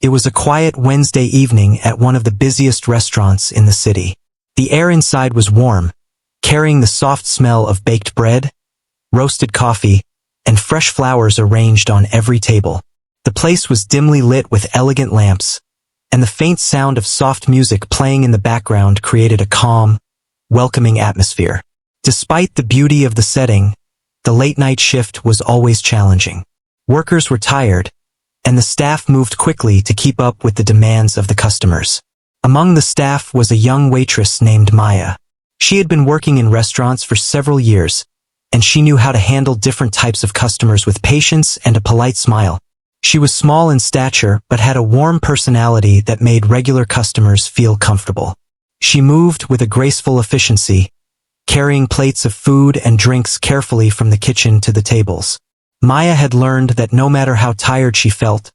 It was a quiet Wednesday evening at one of the busiest restaurants in the city. The air inside was warm, carrying the soft smell of baked bread, roasted coffee, and fresh flowers arranged on every table. The place was dimly lit with elegant lamps, and the faint sound of soft music playing in the background created a calm, welcoming atmosphere. Despite the beauty of the setting, the late-night shift was always challenging. Workers were tired, and the staff moved quickly to keep up with the demands of the customers. Among the staff was a young waitress named Maya. She had been working in restaurants for several years, and she knew how to handle different types of customers with patience and a polite smile. She was small in stature but had a warm personality that made regular customers feel comfortable. She moved with a graceful efficiency, carrying plates of food and drinks carefully from the kitchen to the tables. Maya had learned that no matter how tired she felt,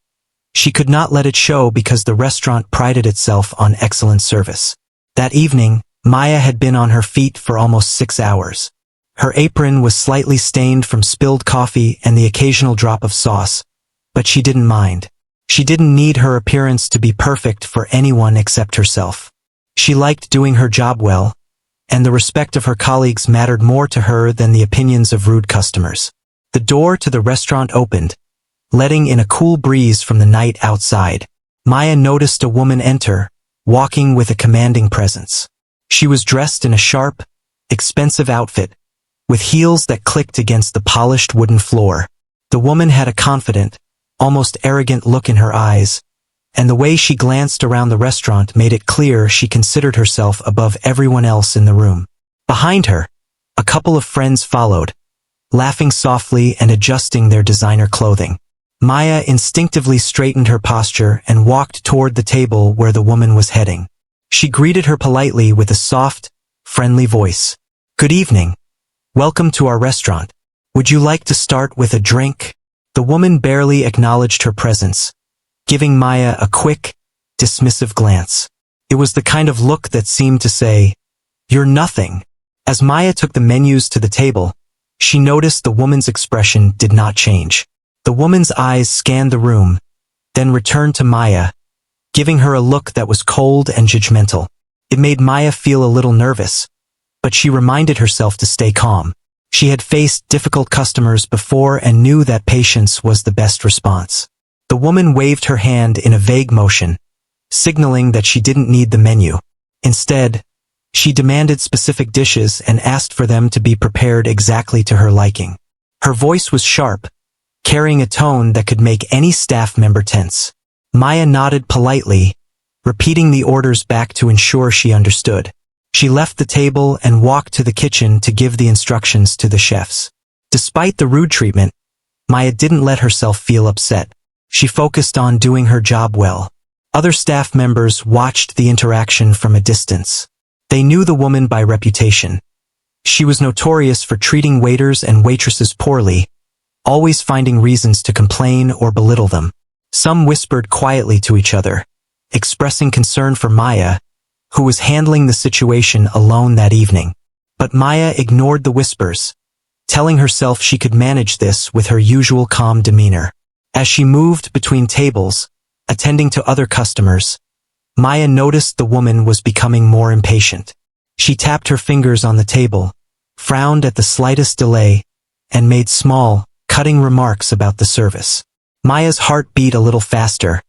she could not let it show because the restaurant prided itself on excellent service. That evening, Maya had been on her feet for almost 6 hours. Her apron was slightly stained from spilled coffee and the occasional drop of sauce, but she didn't mind. She didn't need her appearance to be perfect for anyone except herself. She liked doing her job well, and the respect of her colleagues mattered more to her than the opinions of rude customers. The door to the restaurant opened, letting in a cool breeze from the night outside. Maya noticed a woman enter, walking with a commanding presence. She was dressed in a sharp, expensive outfit, with heels that clicked against the polished wooden floor. The woman had a confident, almost arrogant look in her eyes, and the way she glanced around the restaurant made it clear she considered herself above everyone else in the room. Behind her, a couple of friends followed, laughing softly and adjusting their designer clothing. Maya instinctively straightened her posture and walked toward the table where the woman was heading. She greeted her politely with a soft, friendly voice. "Good evening. Welcome to our restaurant. Would you like to start with a drink?" The woman barely acknowledged her presence, giving Maya a quick, dismissive glance. It was the kind of look that seemed to say, "You're nothing." As Maya took the menus to the table, she noticed the woman's expression did not change. The woman's eyes scanned the room, then returned to Maya, giving her a look that was cold and judgmental. It made Maya feel a little nervous, but she reminded herself to stay calm. She had faced difficult customers before and knew that patience was the best response. The woman waved her hand in a vague motion, signaling that she didn't need the menu. Instead, she demanded specific dishes and asked for them to be prepared exactly to her liking. Her voice was sharp, carrying a tone that could make any staff member tense. Maya nodded politely, repeating the orders back to ensure she understood. She left the table and walked to the kitchen to give the instructions to the chefs. Despite the rude treatment, Maya didn't let herself feel upset. She focused on doing her job well. Other staff members watched the interaction from a distance. They knew the woman by reputation. She was notorious for treating waiters and waitresses poorly, always finding reasons to complain or belittle them. Some whispered quietly to each other, expressing concern for Maya, who was handling the situation alone that evening. But Maya ignored the whispers, telling herself she could manage this with her usual calm demeanor. As she moved between tables, attending to other customers, Maya noticed the woman was becoming more impatient. She tapped her fingers on the table, frowned at the slightest delay, and made small, cutting remarks about the service. Maya's heart beat a little faster,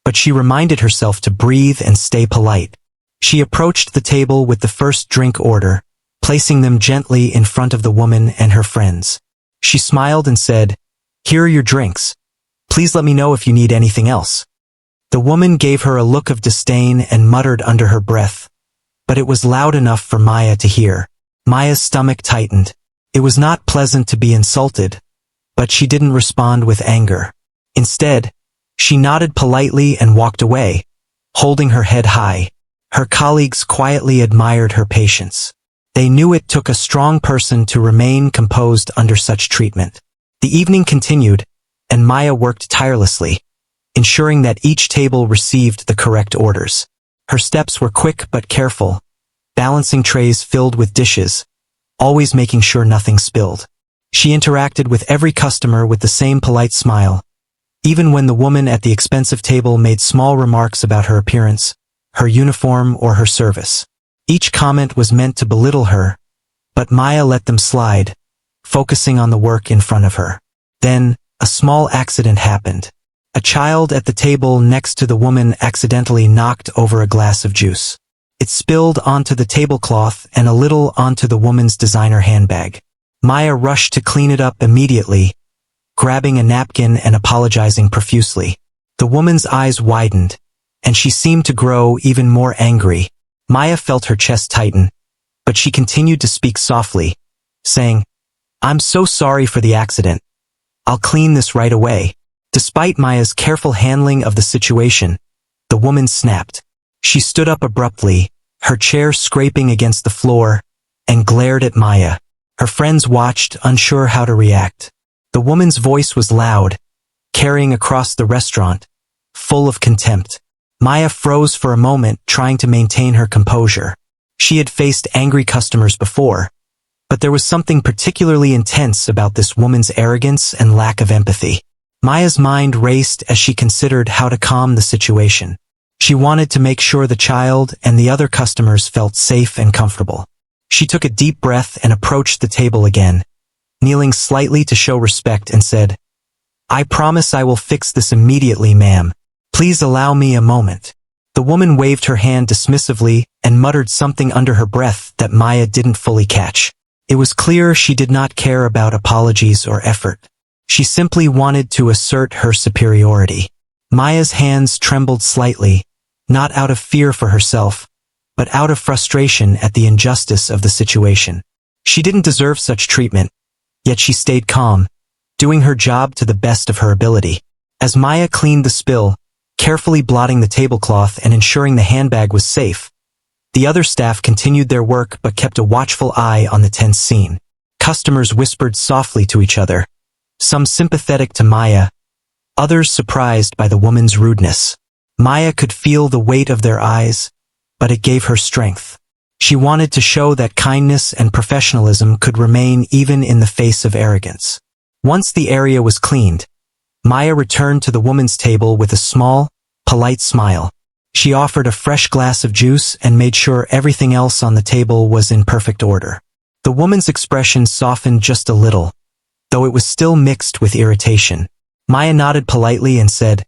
but she reminded herself to breathe and stay polite. She approached the table with the first drink order, placing them gently in front of the woman and her friends. She smiled and said, "Here are your drinks. Please let me know if you need anything else." The woman gave her a look of disdain and muttered under her breath, but it was loud enough for Maya to hear. Maya's stomach tightened. It was not pleasant to be insulted, but she didn't respond with anger. Instead, she nodded politely and walked away, holding her head high. Her colleagues quietly admired her patience. They knew it took a strong person to remain composed under such treatment. The evening continued, and Maya worked tirelessly, ensuring that each table received the correct orders. Her steps were quick but careful, balancing trays filled with dishes, always making sure nothing spilled. She interacted with every customer with the same polite smile, even when the woman at the expensive table made small remarks about her appearance, her uniform, or her service. Each comment was meant to belittle her, but Maya let them slide, focusing on the work in front of her. Then, a small accident happened. A child at the table next to the woman accidentally knocked over a glass of juice. It spilled onto the tablecloth and a little onto the woman's designer handbag. Maya rushed to clean it up immediately, grabbing a napkin and apologizing profusely. The woman's eyes widened, and she seemed to grow even more angry. Maya felt her chest tighten, but she continued to speak softly, saying, "I'm so sorry for the accident. I'll clean this right away." Despite Maya's careful handling of the situation, the woman snapped. She stood up abruptly, her chair scraping against the floor, and glared at Maya. Her friends watched, unsure how to react. The woman's voice was loud, carrying across the restaurant, full of contempt. Maya froze for a moment, trying to maintain her composure. She had faced angry customers before, but there was something particularly intense about this woman's arrogance and lack of empathy. Maya's mind raced as she considered how to calm the situation. She wanted to make sure the child and the other customers felt safe and comfortable. She took a deep breath and approached the table again, kneeling slightly to show respect, and said, "I promise I will fix this immediately, ma'am. Please allow me a moment." The woman waved her hand dismissively and muttered something under her breath that Maya didn't fully catch. It was clear she did not care about apologies or effort. She simply wanted to assert her superiority. Maya's hands trembled slightly, not out of fear for herself, but out of frustration at the injustice of the situation. She didn't deserve such treatment, yet she stayed calm, doing her job to the best of her ability. As Maya cleaned the spill, carefully blotting the tablecloth and ensuring the handbag was safe, the other staff continued their work but kept a watchful eye on the tense scene. Customers whispered softly to each other, some sympathetic to Maya, others surprised by the woman's rudeness. Maya could feel the weight of their eyes, but it gave her strength. She wanted to show that kindness and professionalism could remain even in the face of arrogance. Once the area was cleaned, Maya returned to the woman's table with a small, polite smile. She offered a fresh glass of juice and made sure everything else on the table was in perfect order. The woman's expression softened just a little, though it was still mixed with irritation. Maya nodded politely and said,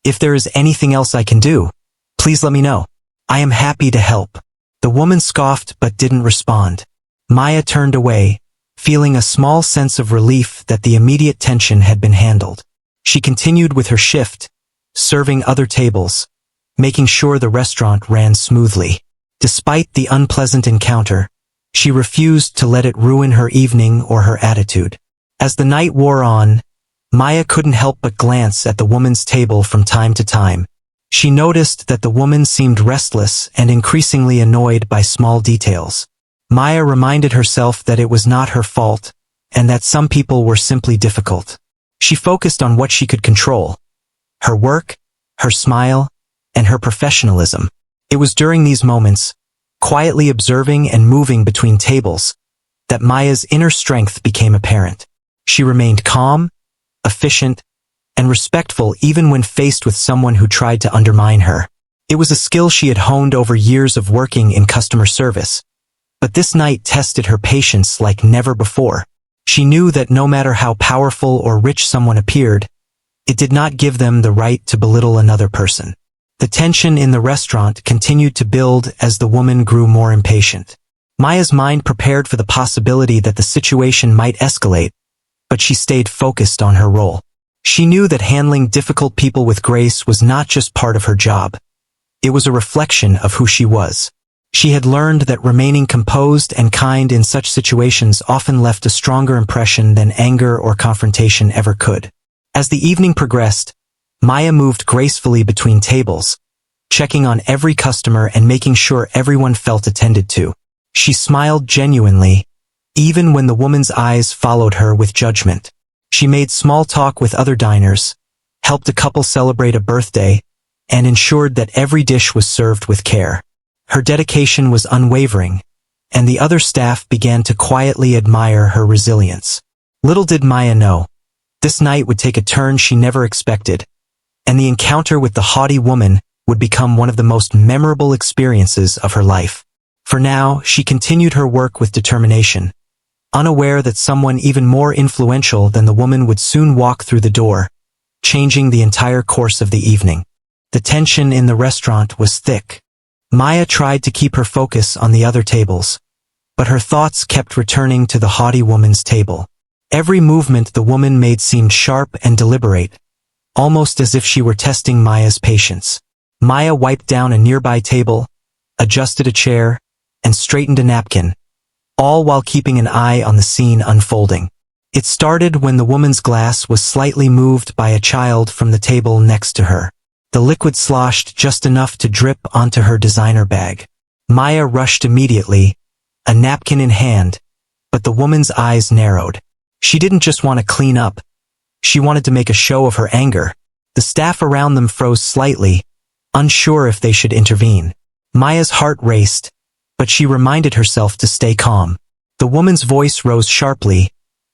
"If there is anything else I can do, please let me know. I am happy to help." The woman scoffed but didn't respond. Maya turned away, feeling a small sense of relief that the immediate tension had been handled. She continued with her shift, serving other tables, making sure the restaurant ran smoothly. Despite the unpleasant encounter, she refused to let it ruin her evening or her attitude. As the night wore on, Maya couldn't help but glance at the woman's table from time to time. She noticed that the woman seemed restless and increasingly annoyed by small details. Maya reminded herself that it was not her fault, and that some people were simply difficult. She focused on what she could control: her work, her smile, and her professionalism. It was during these moments, quietly observing and moving between tables, that Maya's inner strength became apparent. She remained calm, efficient, and respectful even when faced with someone who tried to undermine her. It was a skill she had honed over years of working in customer service, but this night tested her patience like never before. She knew that no matter how powerful or rich someone appeared, it did not give them the right to belittle another person. The tension in the restaurant continued to build as the woman grew more impatient. Maya's mind prepared for the possibility that the situation might escalate, but she stayed focused on her role. She knew that handling difficult people with grace was not just part of her job. It was a reflection of who she was. She had learned that remaining composed and kind in such situations often left a stronger impression than anger or confrontation ever could. As the evening progressed, Maya moved gracefully between tables, checking on every customer and making sure everyone felt attended to. She smiled genuinely, even when the woman's eyes followed her with judgment. She made small talk with other diners, helped a couple celebrate a birthday, and ensured that every dish was served with care. Her dedication was unwavering, and the other staff began to quietly admire her resilience. Little did Maya know, This night would take a turn she never expected, and the encounter with the haughty woman would become one of the most memorable experiences of her life. For now, she continued her work with determination, unaware that someone even more influential than the woman would soon walk through the door, changing the entire course of the evening. The tension in the restaurant was thick. Maya tried to keep her focus on the other tables, but her thoughts kept returning to the haughty woman's table. Every movement the woman made seemed sharp and deliberate, almost as if she were testing Maya's patience. Maya wiped down a nearby table, adjusted a chair, and straightened a napkin, all while keeping an eye on the scene unfolding. It started when the woman's glass was slightly moved by a child from the table next to her. The liquid sloshed just enough to drip onto her designer bag. Maya rushed immediately, a napkin in hand, but the woman's eyes narrowed. She didn't just want to clean up. She wanted to make a show of her anger. The staff around them froze slightly, unsure if they should intervene. Maya's heart raced, but she reminded herself to stay calm. The woman's voice rose sharply,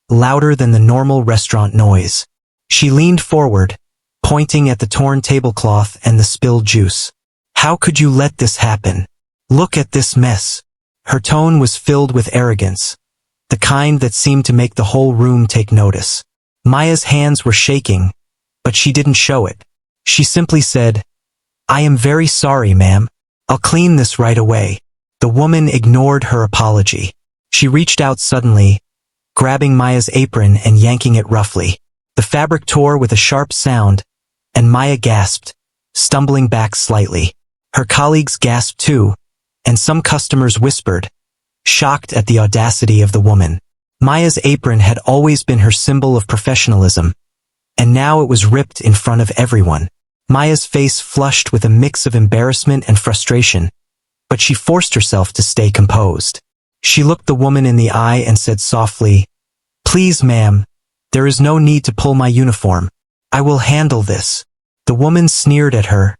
louder than the normal restaurant noise. She leaned forward, pointing at the torn tablecloth and the spilled juice. "How could you let this happen? Look at this mess." Her tone was filled with arrogance, the kind that seemed to make the whole room take notice. Maya's hands were shaking, but she didn't show it. She simply said, "I am very sorry, ma'am. I'll clean this right away." The woman ignored her apology. She reached out suddenly, grabbing Maya's apron and yanking it roughly. The fabric tore with a sharp sound, and Maya gasped, stumbling back slightly. Her colleagues gasped too, and some customers whispered, shocked at the audacity of the woman. Maya's apron had always been her symbol of professionalism, and now it was ripped in front of everyone. Maya's face flushed with a mix of embarrassment and frustration, but she forced herself to stay composed. She looked the woman in the eye and said softly, "Please, ma'am, there is no need to pull my uniform. I will handle this." The woman sneered at her,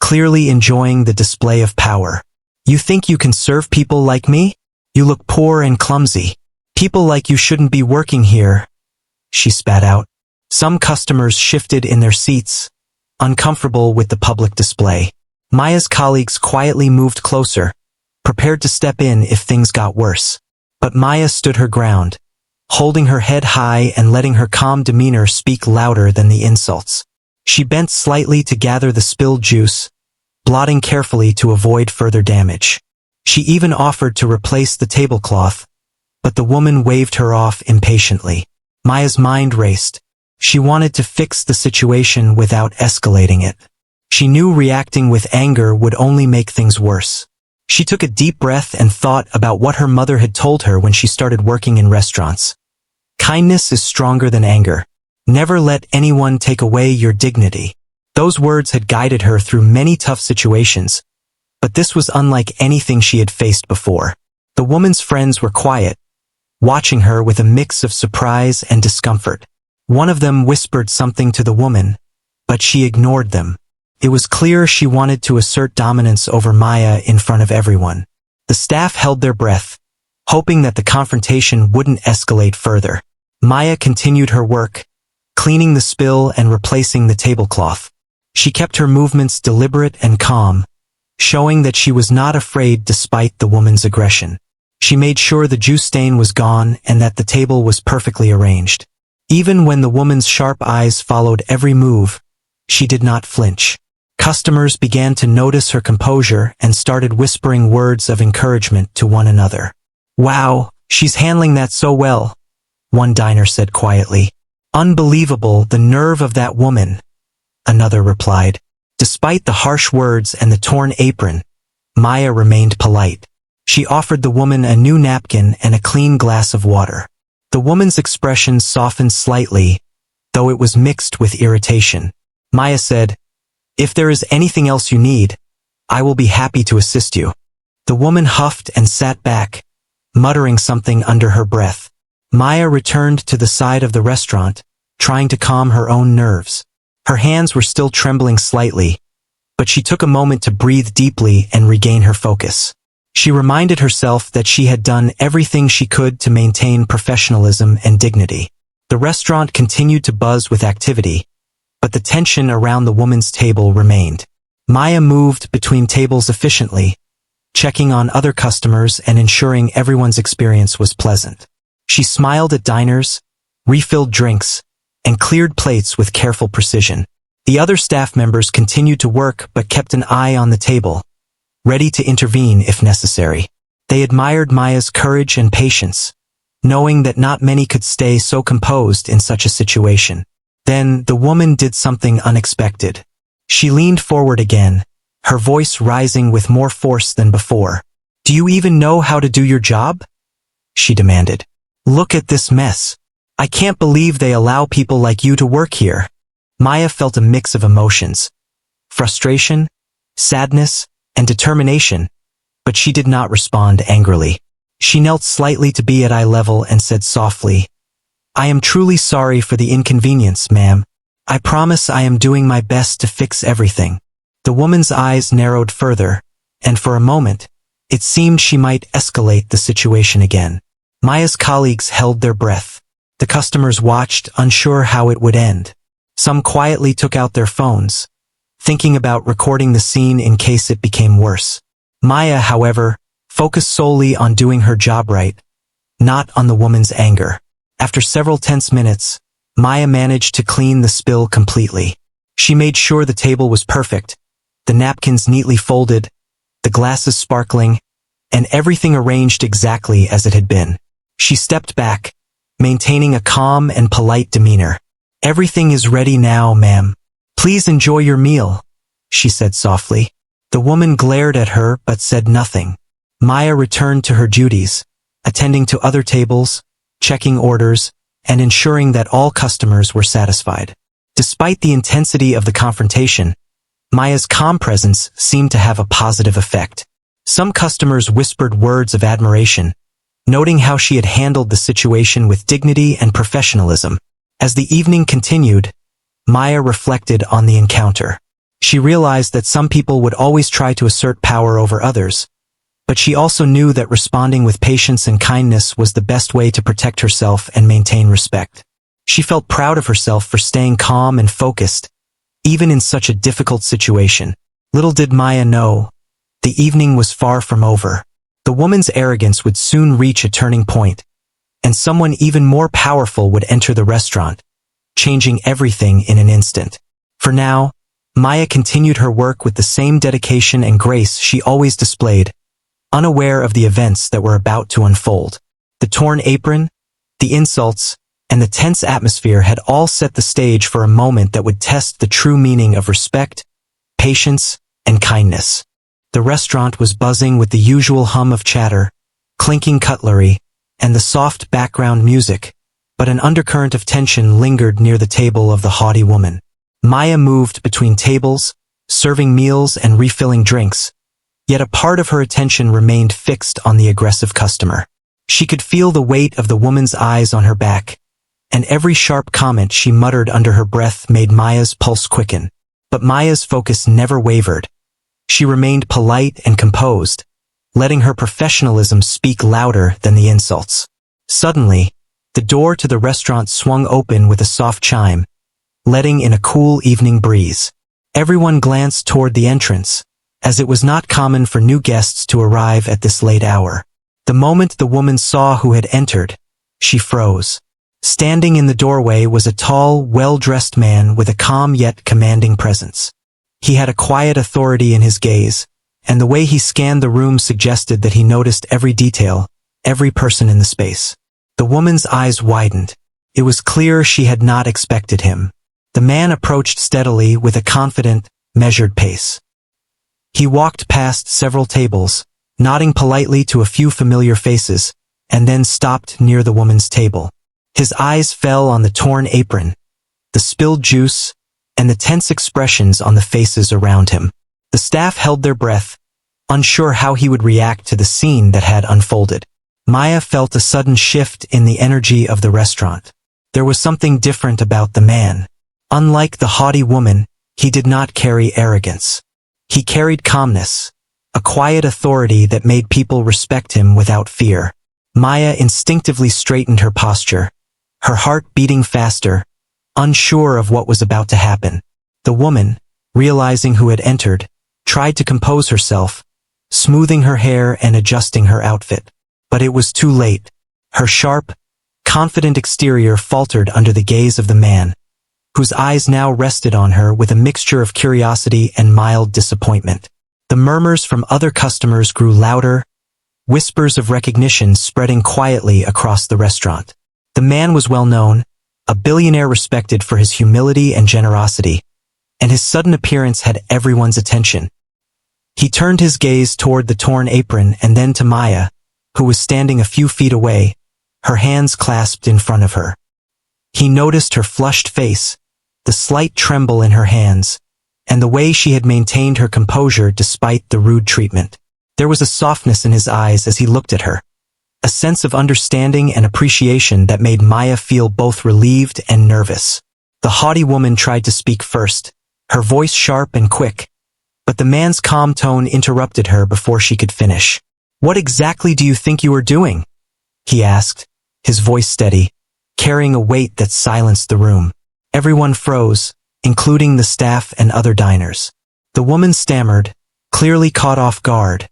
clearly enjoying the display of power. "You think you can serve people like me? You look poor and clumsy. People like you shouldn't be working here," she spat out. Some customers shifted in their seats, uncomfortable with the public display. Maya's colleagues quietly moved closer, prepared to step in if things got worse. But Maya stood her ground, holding her head high and letting her calm demeanor speak louder than the insults. She bent slightly to gather the spilled juice, blotting carefully to avoid further damage. She even offered to replace the tablecloth, but the woman waved her off impatiently. Maya's mind raced. She wanted to fix the situation without escalating it. She knew reacting with anger would only make things worse. She took a deep breath and thought about what her mother had told her when she started working in restaurants. Kindness is stronger than anger. Never let anyone take away your dignity. Those words had guided her through many tough situations, but this was unlike anything she had faced before. The woman's friends were quiet, watching her with a mix of surprise and discomfort. One of them whispered something to the woman, but she ignored them. It was clear she wanted to assert dominance over Maya in front of everyone. The staff held their breath, hoping that the confrontation wouldn't escalate further. Maya continued her work, cleaning the spill and replacing the tablecloth. She kept her movements deliberate and calm, showing that she was not afraid despite the woman's aggression. She made sure the juice stain was gone and that the table was perfectly arranged. Even when the woman's sharp eyes followed every move, she did not flinch. Customers began to notice her composure and started whispering words of encouragement to one another. "Wow, she's handling that so well," one diner said quietly. "Unbelievable, the nerve of that woman," another replied. Despite the harsh words and the torn apron, Maya remained polite. She offered the woman a new napkin and a clean glass of water. The woman's expression softened slightly, though it was mixed with irritation. Maya said, "If there is anything else you need, I will be happy to assist you." The woman huffed and sat back, muttering something under her breath. Maya returned to the side of the restaurant, trying to calm her own nerves. Her hands were still trembling slightly, but she took a moment to breathe deeply and regain her focus. She reminded herself that she had done everything she could to maintain professionalism and dignity. The restaurant continued to buzz with activity, but the tension around the woman's table remained. Maya moved between tables efficiently, checking on other customers and ensuring everyone's experience was pleasant. She smiled at diners, refilled drinks, and cleared plates with careful precision. The other staff members continued to work but kept an eye on the table, ready to intervene if necessary. They admired Maya's courage and patience, knowing that not many could stay so composed in such a situation. Then the woman did something unexpected. She leaned forward again, her voice rising with more force than before. "Do you even know how to do your job?" she demanded. "Look at this mess. I can't believe they allow people like you to work here." Maya felt a mix of emotions: frustration, sadness, and determination, but she did not respond angrily. She knelt slightly to be at eye level and said softly, "I am truly sorry for the inconvenience, ma'am. I promise I am doing my best to fix everything." The woman's eyes narrowed further, and for a moment, it seemed she might escalate the situation again. Maya's colleagues held their breath. The customers watched, unsure how it would end. Some quietly took out their phones, thinking about recording the scene in case it became worse. Maya, however, focused solely on doing her job right, not on the woman's anger. After several tense minutes, Maya managed to clean the spill completely. She made sure the table was perfect, the napkins neatly folded, the glasses sparkling, and everything arranged exactly as it had been. She stepped back, maintaining a calm and polite demeanor. "Everything is ready now, ma'am. Please enjoy your meal," she said softly. The woman glared at her but said nothing. Maya returned to her duties, attending to other tables, checking orders, and ensuring that all customers were satisfied. Despite the intensity of the confrontation, Maya's calm presence seemed to have a positive effect. Some customers whispered words of admiration, noting how she had handled the situation with dignity and professionalism. As the evening continued, Maya reflected on the encounter. She realized that some people would always try to assert power over others, but she also knew that responding with patience and kindness was the best way to protect herself and maintain respect. She felt proud of herself for staying calm and focused, even in such a difficult situation. Little did Maya know, the evening was far from over. The woman's arrogance would soon reach a turning point, and someone even more powerful would enter the restaurant, changing everything in an instant. For now, Maya continued her work with the same dedication and grace she always displayed, unaware of the events that were about to unfold. The torn apron, the insults, and the tense atmosphere had all set the stage for a moment that would test the true meaning of respect, patience, and kindness. The restaurant was buzzing with the usual hum of chatter, clinking cutlery, and the soft background music, but an undercurrent of tension lingered near the table of the haughty woman. Maya moved between tables, serving meals and refilling drinks, yet a part of her attention remained fixed on the aggressive customer. She could feel the weight of the woman's eyes on her back, and every sharp comment she muttered under her breath made Maya's pulse quicken. But Maya's focus never wavered. She remained polite and composed, letting her professionalism speak louder than the insults. Suddenly, the door to the restaurant swung open with a soft chime, letting in a cool evening breeze. Everyone glanced toward the entrance, as it was not common for new guests to arrive at this late hour. The moment the woman saw who had entered, she froze. Standing in the doorway was a tall, well-dressed man with a calm yet commanding presence. He had a quiet authority in his gaze, and the way he scanned the room suggested that he noticed every detail, every person in the space. The woman's eyes widened. It was clear she had not expected him. The man approached steadily with a confident, measured pace. He walked past several tables, nodding politely to a few familiar faces, and then stopped near the woman's table. His eyes fell on the torn apron, the spilled juice, and the tense expressions on the faces around him. The staff held their breath, unsure how he would react to the scene that had unfolded. Maya felt a sudden shift in the energy of the restaurant. There was something different about the man. Unlike the haughty woman, he did not carry arrogance. He carried calmness, a quiet authority that made people respect him without fear. Maya instinctively straightened her posture, her heart beating faster, unsure of what was about to happen. The woman, realizing who had entered, tried to compose herself, smoothing her hair and adjusting her outfit. But it was too late. Her sharp, confident exterior faltered under the gaze of the man, whose eyes now rested on her with a mixture of curiosity and mild disappointment. The murmurs from other customers grew louder, whispers of recognition spreading quietly across the restaurant. The man was well known, a billionaire respected for his humility and generosity, and his sudden appearance had everyone's attention. He turned his gaze toward the torn apron and then to Maya, who was standing a few feet away, her hands clasped in front of her. He noticed her flushed face, the slight tremble in her hands, and the way she had maintained her composure despite the rude treatment. There was a softness in his eyes as he looked at her, a sense of understanding and appreciation that made Maya feel both relieved and nervous. The haughty woman tried to speak first, her voice sharp and quick, but the man's calm tone interrupted her before she could finish. "What exactly do you think you are doing?" he asked, his voice steady, carrying a weight that silenced the room. Everyone froze, including the staff and other diners. The woman stammered, clearly caught off guard,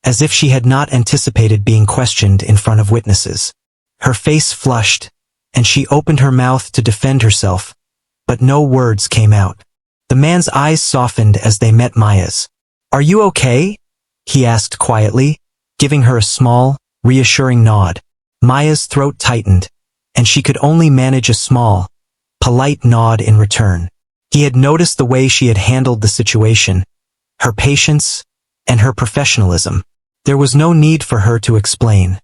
as if she had not anticipated being questioned in front of witnesses. Her face flushed, and she opened her mouth to defend herself, but no words came out. The man's eyes softened as they met Maya's. "Are you okay?" he asked quietly, giving her a small, reassuring nod. Maya's throat tightened, and she could only manage a small, polite nod in return. He had noticed the way she had handled the situation, her patience, and her professionalism. There was no need for her to explain.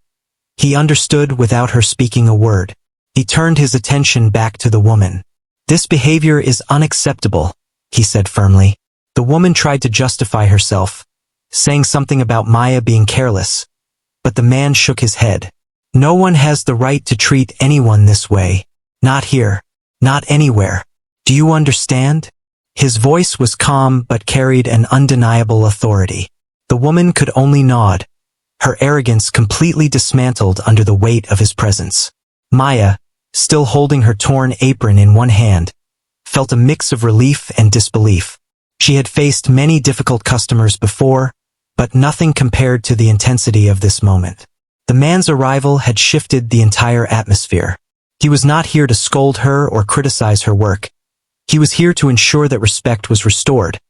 He understood without her speaking a word. He turned his attention back to the woman. "This behavior is unacceptable," he said firmly. The woman tried to justify herself, saying something about Maya being careless, but the man shook his head. "No one has the right to treat anyone this way. Not here. Not anywhere. Do you understand?" His voice was calm but carried an undeniable authority. The woman could only nod, her arrogance completely dismantled under the weight of his presence. Maya, still holding her torn apron in one hand, felt a mix of relief and disbelief. She had faced many difficult customers before, but nothing compared to the intensity of this moment. The man's arrival had shifted the entire atmosphere. He was not here to scold her or criticize her work. He was here to ensure that respect was restored,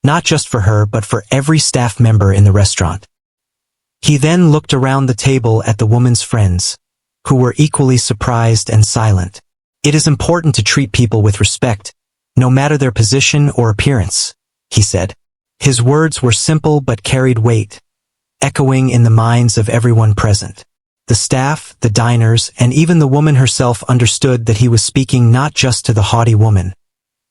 not just for her but for every staff member in the restaurant. He then looked around the table at the woman's friends, who were equally surprised and silent. "It is important to treat people with respect, no matter their position or appearance," he said. His words were simple but carried weight, echoing in the minds of everyone present. The staff, the diners, and even the woman herself understood that he was speaking not just to the haughty woman,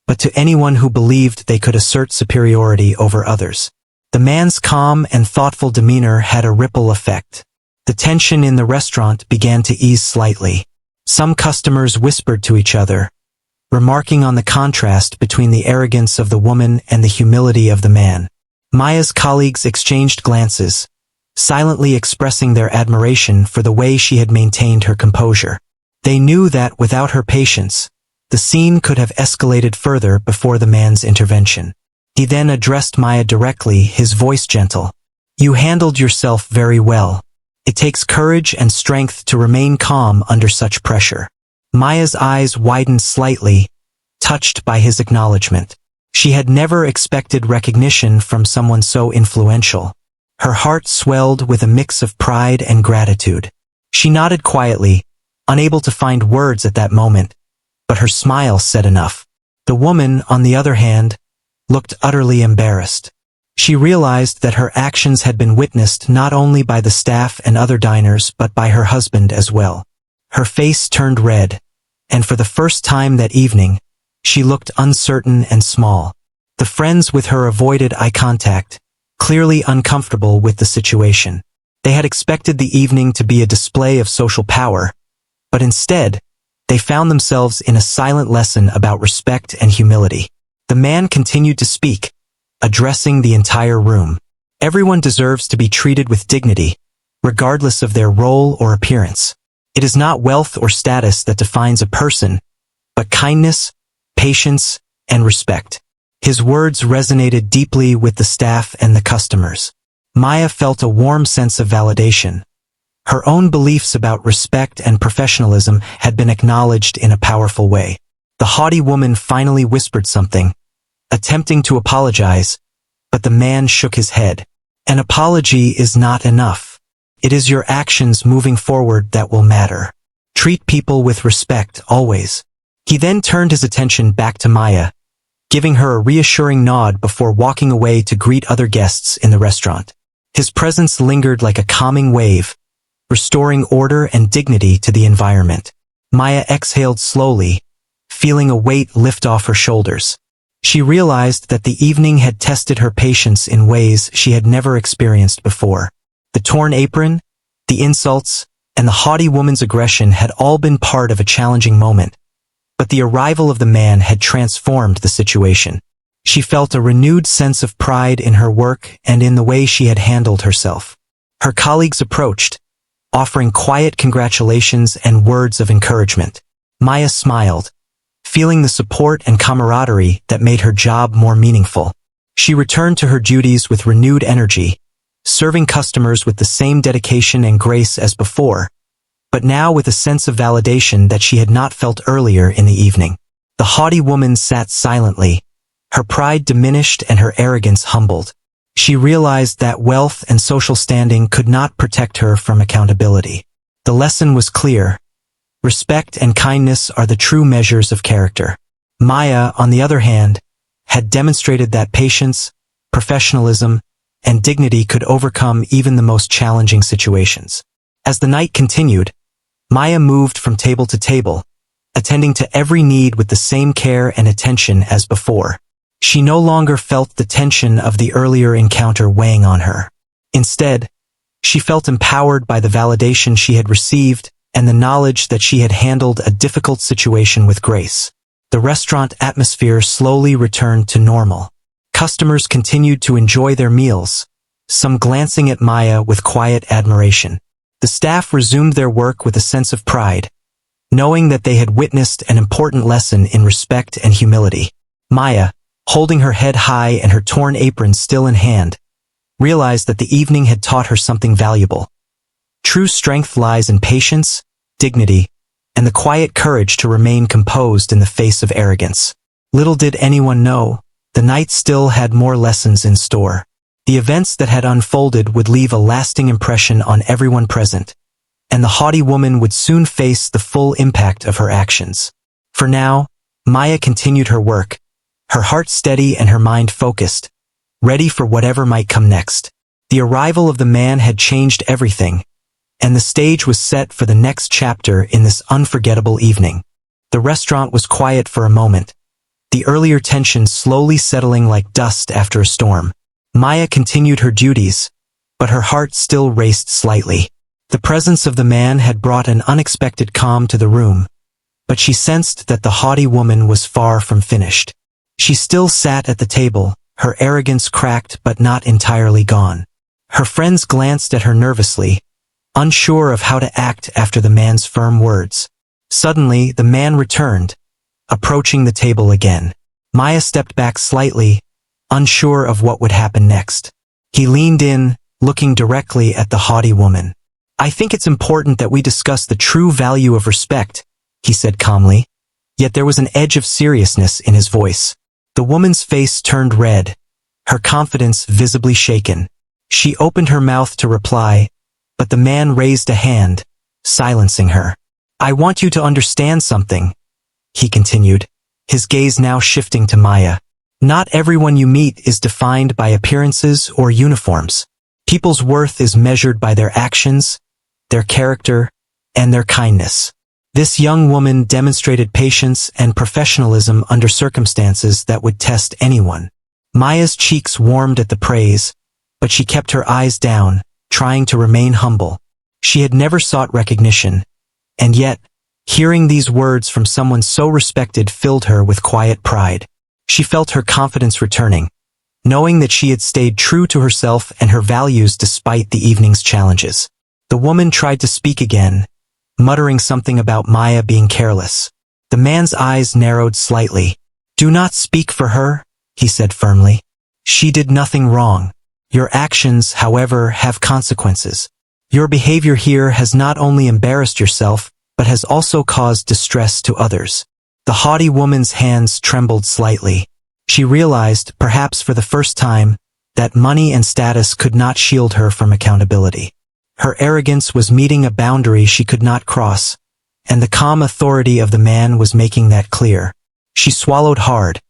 but to anyone who believed they could assert superiority over others. The man's calm and thoughtful demeanor had a ripple effect. The tension in the restaurant began to ease slightly. Some customers whispered to each other, remarking on the contrast between the arrogance of the woman and the humility of the man. Maya's colleagues exchanged glances, silently expressing their admiration for the way she had maintained her composure. They knew that without her patience, the scene could have escalated further before the man's intervention. He then addressed Maya directly, his voice gentle. "You handled yourself very well. It takes courage and strength to remain calm under such pressure." Maya's eyes widened slightly, touched by his acknowledgement. She had never expected recognition from someone so influential. Her heart swelled with a mix of pride and gratitude. She nodded quietly, unable to find words at that moment, but her smile said enough. The woman, on the other hand, looked utterly embarrassed. She realized that her actions had been witnessed not only by the staff and other diners but by her husband as well. Her face turned red, and for the first time that evening, she looked uncertain and small. The friends with her avoided eye contact, clearly uncomfortable with the situation. They had expected the evening to be a display of social power, but instead, they found themselves in a silent lesson about respect and humility. The man continued to speak, addressing the entire room. "Everyone deserves to be treated with dignity, regardless of their role or appearance. It is not wealth or status that defines a person, but kindness, patience, and respect. His words resonated deeply with the staff and the customers. Maya felt a warm sense of validation. Her own beliefs about respect and professionalism had been acknowledged in a powerful way. The haughty woman finally whispered something, attempting to apologize, but the man shook his head. An apology is not enough. It is your actions moving forward that will matter. Treat people with respect always. He then turned his attention back to Maya, giving her a reassuring nod before walking away to greet other guests in the restaurant. His presence lingered like a calming wave, restoring order and dignity to the environment. Maya exhaled slowly, feeling a weight lift off her shoulders. She realized that the evening had tested her patience in ways she had never experienced before. The torn apron, the insults, and the haughty woman's aggression had all been part of a challenging moment, but the arrival of the man had transformed the situation. She felt a renewed sense of pride in her work and in the way she had handled herself. Her colleagues approached, offering quiet congratulations and words of encouragement. Maya smiled, feeling the support and camaraderie that made her job more meaningful. She returned to her duties with renewed energy, serving customers with the same dedication and grace as before, but now with a sense of validation that she had not felt earlier in the evening. The haughty woman sat silently, her pride diminished and her arrogance humbled. She realized that wealth and social standing could not protect her from accountability. The lesson was clear. Respect and kindness are the true measures of character. Maya, on the other hand, had demonstrated that patience, professionalism, and dignity could overcome even the most challenging situations. As the night continued, Maya moved from table to table, attending to every need with the same care and attention as before. She no longer felt the tension of the earlier encounter weighing on her. Instead, she felt empowered by the validation she had received and the knowledge that she had handled a difficult situation with grace. The restaurant atmosphere slowly returned to normal. Customers continued to enjoy their meals, some glancing at Maya with quiet admiration. The staff resumed their work with a sense of pride, knowing that they had witnessed an important lesson in respect and humility. Maya, holding her head high and her torn apron still in hand, realized that the evening had taught her something valuable. True strength lies in patience, dignity, and the quiet courage to remain composed in the face of arrogance. Little did anyone know, the night still had more lessons in store. The events that had unfolded would leave a lasting impression on everyone present, and the haughty woman would soon face the full impact of her actions. For now, Maya continued her work, her heart steady and her mind focused, ready for whatever might come next. The arrival of the man had changed everything, and the stage was set for the next chapter in this unforgettable evening. The restaurant was quiet for a moment, the earlier tension slowly settling like dust after a storm. Maya continued her duties, but her heart still raced slightly. The presence of the man had brought an unexpected calm to the room, but she sensed that the haughty woman was far from finished. She still sat at the table, her arrogance cracked but not entirely gone. Her friends glanced at her nervously, unsure of how to act after the man's firm words. Suddenly, the man returned, approaching the table again. Maya stepped back slightly, unsure of what would happen next. He leaned in, looking directly at the haughty woman. "I think it's important that we discuss the true value of respect," he said calmly. Yet there was an edge of seriousness in his voice. The woman's face turned red, her confidence visibly shaken. She opened her mouth to reply, but the man raised a hand, silencing her. "I want you to understand something," he continued, his gaze now shifting to Maya. "Not everyone you meet is defined by appearances or uniforms. People's worth is measured by their actions, their character, and their kindness." This young woman demonstrated patience and professionalism under circumstances that would test anyone. Maya's cheeks warmed at the praise, but she kept her eyes down, trying to remain humble. She had never sought recognition, and yet, hearing these words from someone so respected filled her with quiet pride. She felt her confidence returning, knowing that she had stayed true to herself and her values despite the evening's challenges. The woman tried to speak again, muttering something about Maya being careless. The man's eyes narrowed slightly. "Do not speak for her," he said firmly. "She did nothing wrong. Your actions, however, have consequences. Your behavior here has not only embarrassed yourself, but has also caused distress to others." The haughty woman's hands trembled slightly. She realized, perhaps for the first time, that money and status could not shield her from accountability. Her arrogance was meeting a boundary she could not cross, and the calm authority of the man was making that clear. She swallowed hard,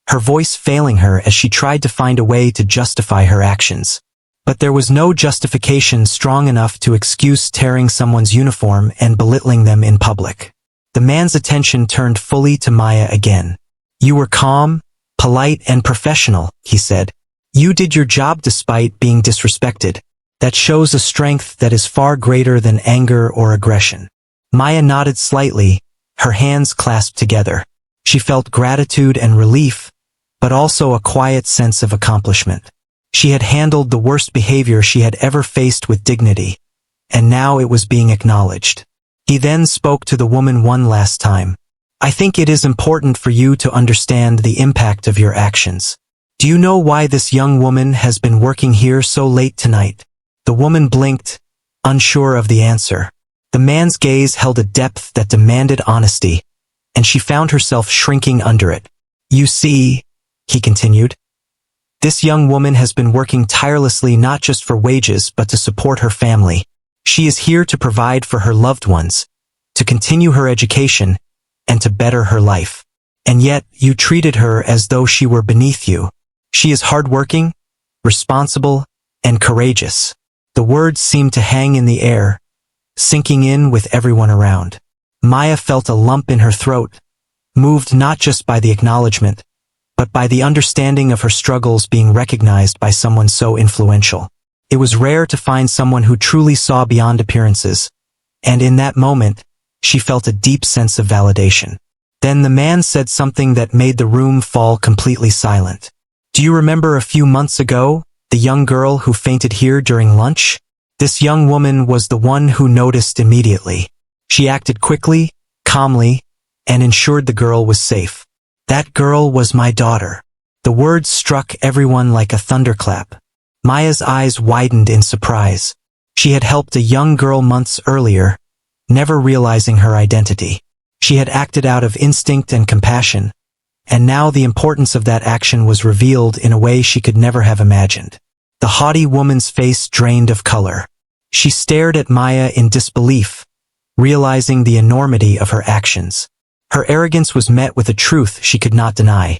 her voice failing her as she tried to find a way to justify her actions. But there was no justification strong enough to excuse tearing someone's uniform and belittling them in public. The man's attention turned fully to Maya again. "You were calm, polite, and professional," he said. "You did your job despite being disrespected. That shows a strength that is far greater than anger or aggression." Maya nodded slightly, her hands clasped together. She felt gratitude and relief, but also a quiet sense of accomplishment. She had handled the worst behavior she had ever faced with dignity, and now it was being acknowledged. He then spoke to the woman one last time. "I think it is important for you to understand the impact of your actions. Do you know why this young woman has been working here so late tonight?" The woman blinked, unsure of the answer. The man's gaze held a depth that demanded honesty, and she found herself shrinking under it. "You see," he continued, "this young woman has been working tirelessly not just for wages but to support her family. She is here to provide for her loved ones, to continue her education, and to better her life. And yet, you treated her as though she were beneath you. She is hardworking, responsible, and courageous." The words seemed to hang in the air, sinking in with everyone around. Maya felt a lump in her throat, moved not just by the acknowledgement, but by the understanding of her struggles being recognized by someone so influential. It was rare to find someone who truly saw beyond appearances, and in that moment, she felt a deep sense of validation. Then the man said something that made the room fall completely silent. "Do you remember a few months ago, the young girl who fainted here during lunch? This young woman was the one who noticed immediately. She acted quickly, calmly, and ensured the girl was safe. That girl was my daughter." The words struck everyone like a thunderclap. Maya's eyes widened in surprise. She had helped a young girl months earlier, never realizing her identity. She had acted out of instinct and compassion, and now the importance of that action was revealed in a way she could never have imagined. The haughty woman's face drained of color. She stared at Maya in disbelief, realizing the enormity of her actions. Her arrogance was met with a truth she could not deny.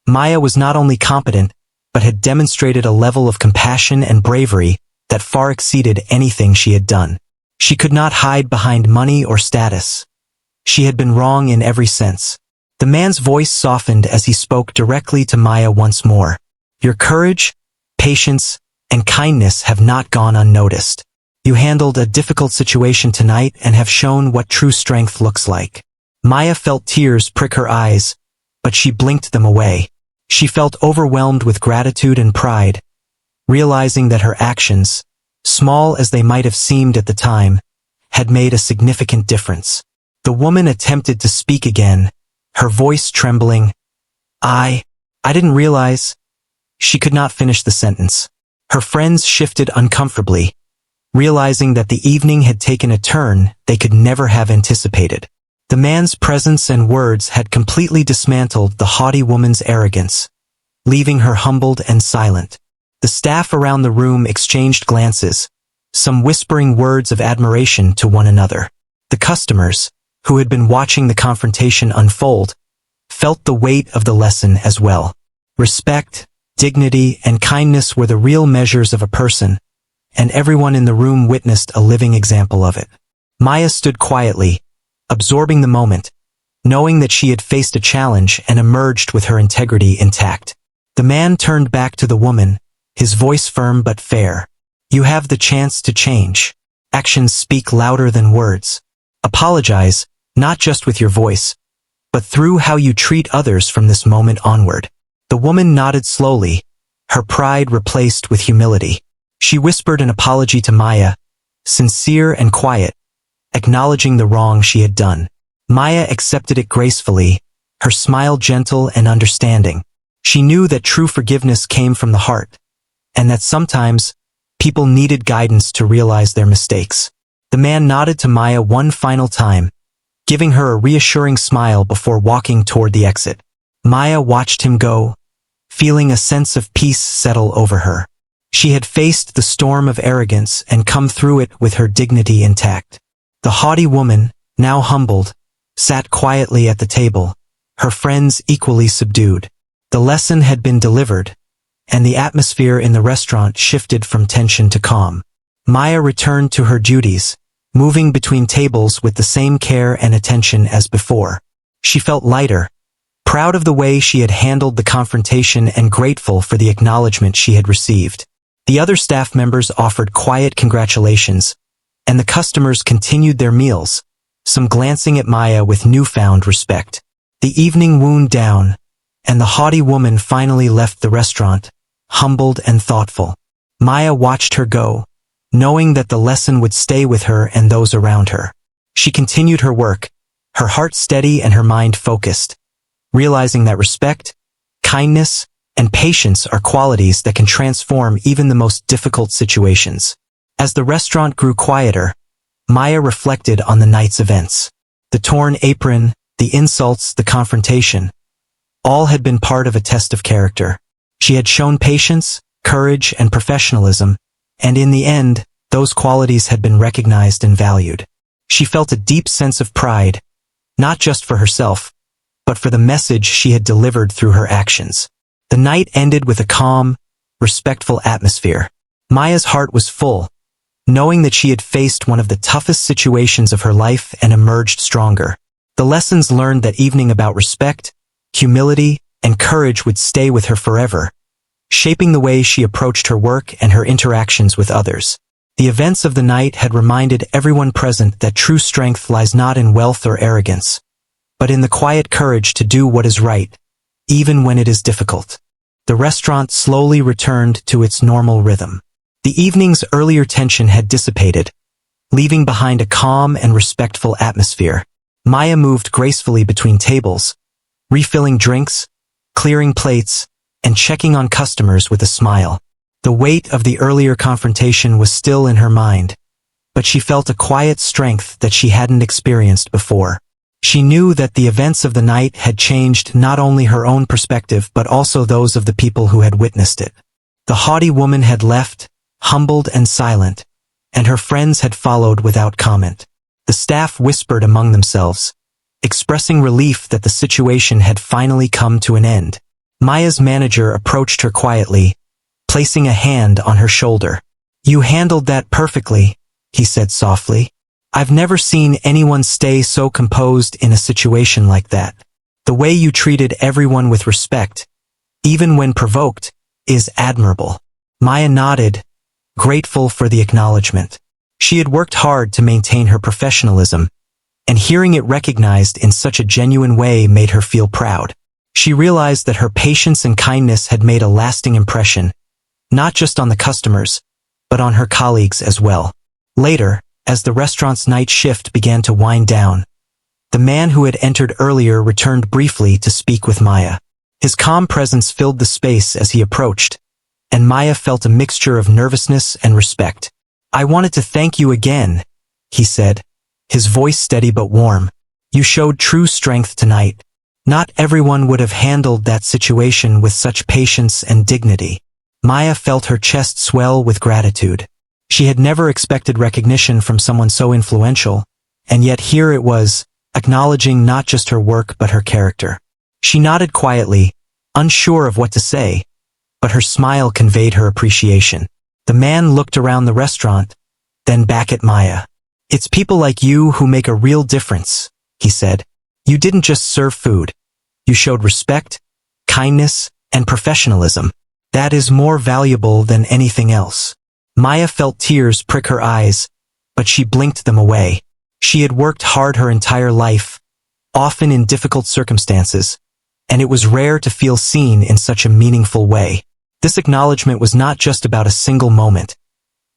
Maya was not only competent, but had demonstrated a level of compassion and bravery that far exceeded anything she had done. She could not hide behind money or status. She had been wrong in every sense. The man's voice softened as he spoke directly to Maya once more. "Your courage, patience, and kindness have not gone unnoticed. You handled a difficult situation tonight and have shown what true strength looks like." Maya felt tears prick her eyes, but she blinked them away. She felt overwhelmed with gratitude and pride, realizing that her actions, small as they might have seemed at the time, had made a significant difference. The woman attempted to speak again, her voice trembling. I didn't realize." She could not finish the sentence. Her friends shifted uncomfortably, realizing that the evening had taken a turn they could never have anticipated. The man's presence and words had completely dismantled the haughty woman's arrogance, leaving her humbled and silent. The staff around the room exchanged glances, some whispering words of admiration to one another. The customers, who had been watching the confrontation unfold, felt the weight of the lesson as well. Respect, dignity, and kindness were the real measures of a person, and everyone in the room witnessed a living example of it. Maya stood quietly, absorbing the moment, knowing that she had faced a challenge and emerged with her integrity intact. The man turned back to the woman, his voice firm but fair. "You have the chance to change. Actions speak louder than words. Apologize, not just with your voice, but through how you treat others from this moment onward." The woman nodded slowly, her pride replaced with humility. She whispered an apology to Maya, sincere and quiet, acknowledging the wrong she had done. Maya accepted it gracefully, her smile gentle and understanding. She knew that true forgiveness came from the heart, and that sometimes people needed guidance to realize their mistakes. The man nodded to Maya one final time, giving her a reassuring smile before walking toward the exit. Maya watched him go, feeling a sense of peace settle over her. She had faced the storm of arrogance and come through it with her dignity intact. The haughty woman, now humbled, sat quietly at the table, her friends equally subdued. The lesson had been delivered, and the atmosphere in the restaurant shifted from tension to calm. Maya returned to her duties, moving between tables with the same care and attention as before. She felt lighter, proud of the way she had handled the confrontation and grateful for the acknowledgement she had received. The other staff members offered quiet congratulations, and the customers continued their meals, some glancing at Maya with newfound respect. The evening wound down, and the haughty woman finally left the restaurant, humbled and thoughtful. Maya watched her go, knowing that the lesson would stay with her and those around her. She continued her work, her heart steady and her mind focused, realizing that respect, kindness, and patience are qualities that can transform even the most difficult situations. As the restaurant grew quieter, Maya reflected on the night's events. The torn apron, the insults, the confrontation, all had been part of a test of character. She had shown patience, courage, and professionalism, and in the end, those qualities had been recognized and valued. She felt a deep sense of pride, not just for herself, but for the message she had delivered through her actions. The night ended with a calm, respectful atmosphere. Maya's heart was full, knowing that she had faced one of the toughest situations of her life and emerged stronger. The lessons learned that evening about respect, humility, and courage would stay with her forever, shaping the way she approached her work and her interactions with others. The events of the night had reminded everyone present that true strength lies not in wealth or arrogance, but in the quiet courage to do what is right, even when it is difficult. The restaurant slowly returned to its normal rhythm. The evening's earlier tension had dissipated, leaving behind a calm and respectful atmosphere. Maya moved gracefully between tables, refilling drinks, clearing plates, and checking on customers with a smile. The weight of the earlier confrontation was still in her mind, but she felt a quiet strength that she hadn't experienced before. She knew that the events of the night had changed not only her own perspective but also those of the people who had witnessed it. The haughty woman had left, humbled and silent, and her friends had followed without comment. The staff whispered among themselves, expressing relief that the situation had finally come to an end. Maya's manager approached her quietly, placing a hand on her shoulder. "You handled that perfectly," he said softly. "I've never seen anyone stay so composed in a situation like that. The way you treated everyone with respect, even when provoked, is admirable." Maya nodded, grateful for the acknowledgement. She had worked hard to maintain her professionalism, and hearing it recognized in such a genuine way made her feel proud. She realized that her patience and kindness had made a lasting impression, not just on the customers, but on her colleagues as well. Later, as the restaurant's night shift began to wind down, the man who had entered earlier returned briefly to speak with Maya. His calm presence filled the space as he approached, and Maya felt a mixture of nervousness and respect. "I wanted to thank you again," he said, his voice steady but warm. "You showed true strength tonight. Not everyone would have handled that situation with such patience and dignity." Maya felt her chest swell with gratitude. She had never expected recognition from someone so influential, and yet here it was, acknowledging not just her work but her character. She nodded quietly, unsure of what to say, but her smile conveyed her appreciation. The man looked around the restaurant, then back at Maya. "It's people like you who make a real difference," he said. "You didn't just serve food. You showed respect, kindness, and professionalism. That is more valuable than anything else." Maya felt tears prick her eyes, but she blinked them away. She had worked hard her entire life, often in difficult circumstances, and it was rare to feel seen in such a meaningful way. This acknowledgement was not just about a single moment.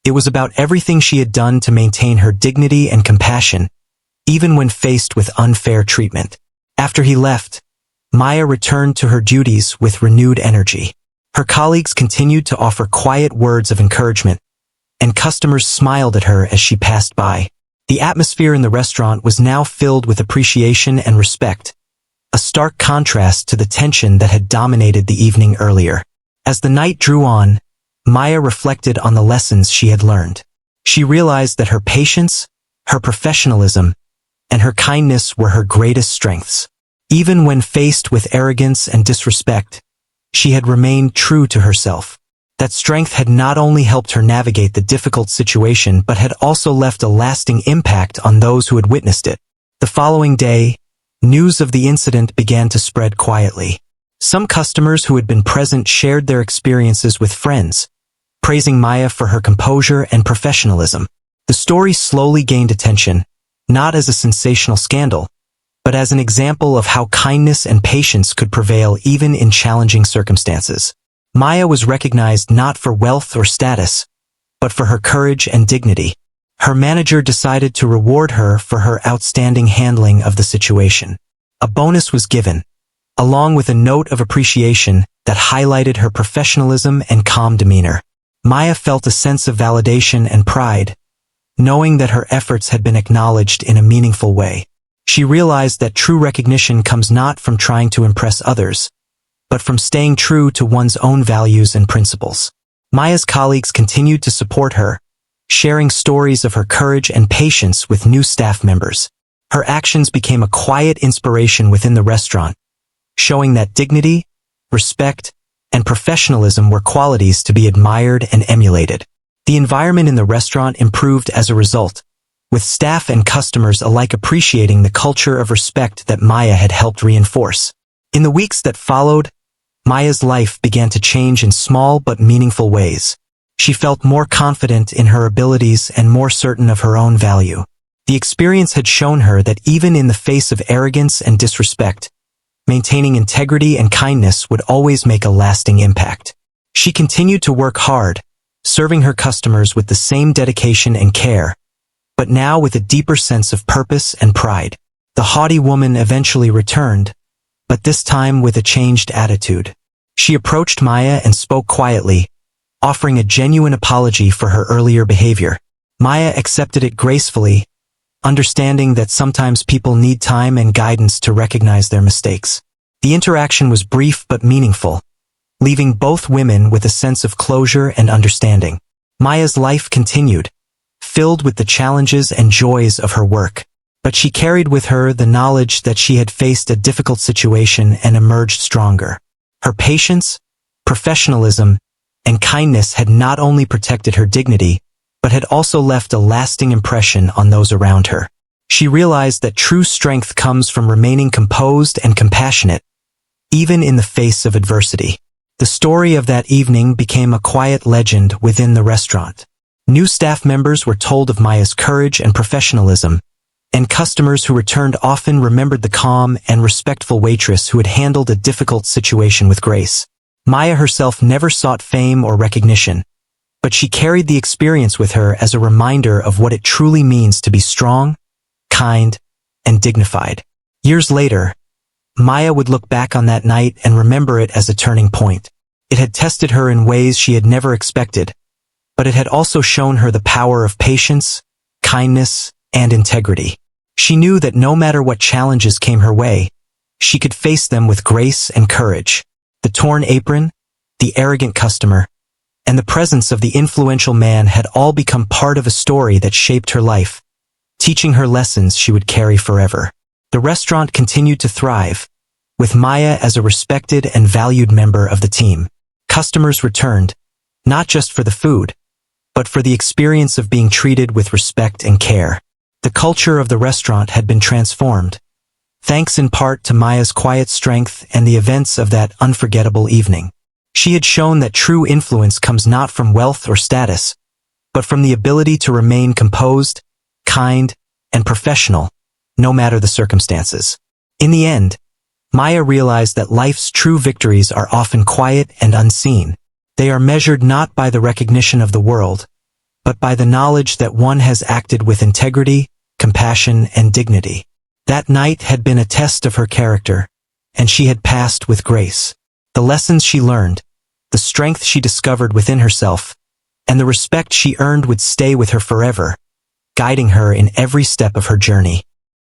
It was about everything she had done to maintain her dignity and compassion, even when faced with unfair treatment. After he left, Maya returned to her duties with renewed energy. Her colleagues continued to offer quiet words of encouragement, and customers smiled at her as she passed by. The atmosphere in the restaurant was now filled with appreciation and respect, a stark contrast to the tension that had dominated the evening earlier. As the night drew on, Maya reflected on the lessons she had learned. She realized that her patience, her professionalism, and her kindness were her greatest strengths. Even when faced with arrogance and disrespect, she had remained true to herself. That strength had not only helped her navigate the difficult situation but had also left a lasting impact on those who had witnessed it. The following day, news of the incident began to spread quietly. Some customers who had been present shared their experiences with friends, praising Maya for her composure and professionalism. The story slowly gained attention, not as a sensational scandal, but as an example of how kindness and patience could prevail even in challenging circumstances. Maya was recognized not for wealth or status, but for her courage and dignity. Her manager decided to reward her for her outstanding handling of the situation. A bonus was given, along with a note of appreciation that highlighted her professionalism and calm demeanor. Maya felt a sense of validation and pride, knowing that her efforts had been acknowledged in a meaningful way. She realized that true recognition comes not from trying to impress others, but from staying true to one's own values and principles. Maya's colleagues continued to support her, sharing stories of her courage and patience with new staff members. Her actions became a quiet inspiration within the restaurant, showing that dignity, respect, and professionalism were qualities to be admired and emulated. The environment in the restaurant improved as a result, with staff and customers alike appreciating the culture of respect that Maya had helped reinforce. In the weeks that followed, Maya's life began to change in small but meaningful ways. She felt more confident in her abilities and more certain of her own value. The experience had shown her that even in the face of arrogance and disrespect, maintaining integrity and kindness would always make a lasting impact. She continued to work hard, serving her customers with the same dedication and care, but now with a deeper sense of purpose and pride. The haughty woman eventually returned, but this time with a changed attitude. She approached Maya and spoke quietly, offering a genuine apology for her earlier behavior. Maya accepted it gracefully, understanding that sometimes people need time and guidance to recognize their mistakes. The interaction was brief but meaningful, leaving both women with a sense of closure and understanding. Maya's life continued, filled with the challenges and joys of her work. But she carried with her the knowledge that she had faced a difficult situation and emerged stronger. Her patience, professionalism, and kindness had not only protected her dignity, but had also left a lasting impression on those around her. She realized that true strength comes from remaining composed and compassionate, even in the face of adversity. The story of that evening became a quiet legend within the restaurant. New staff members were told of Maya's courage and professionalism, and customers who returned often remembered the calm and respectful waitress who had handled a difficult situation with grace. Maya herself never sought fame or recognition, but she carried the experience with her as a reminder of what it truly means to be strong, kind, and dignified. Years later, Maya would look back on that night and remember it as a turning point. It had tested her in ways she had never expected, but it had also shown her the power of patience, kindness, and integrity. She knew that no matter what challenges came her way, she could face them with grace and courage. The torn apron, the arrogant customer, and the presence of the influential man had all become part of a story that shaped her life, teaching her lessons she would carry forever. The restaurant continued to thrive, with Maya as a respected and valued member of the team. Customers returned, not just for the food, but for the experience of being treated with respect and care. The culture of the restaurant had been transformed, thanks in part to Maya's quiet strength and the events of that unforgettable evening. She had shown that true influence comes not from wealth or status, but from the ability to remain composed, kind, and professional, no matter the circumstances. In the end, Maya realized that life's true victories are often quiet and unseen. They are measured not by the recognition of the world, but by the knowledge that one has acted with integrity, compassion, and dignity. That night had been a test of her character, and she had passed with grace. The lessons she learned, the strength she discovered within herself, and the respect she earned would stay with her forever, guiding her in every step of her journey.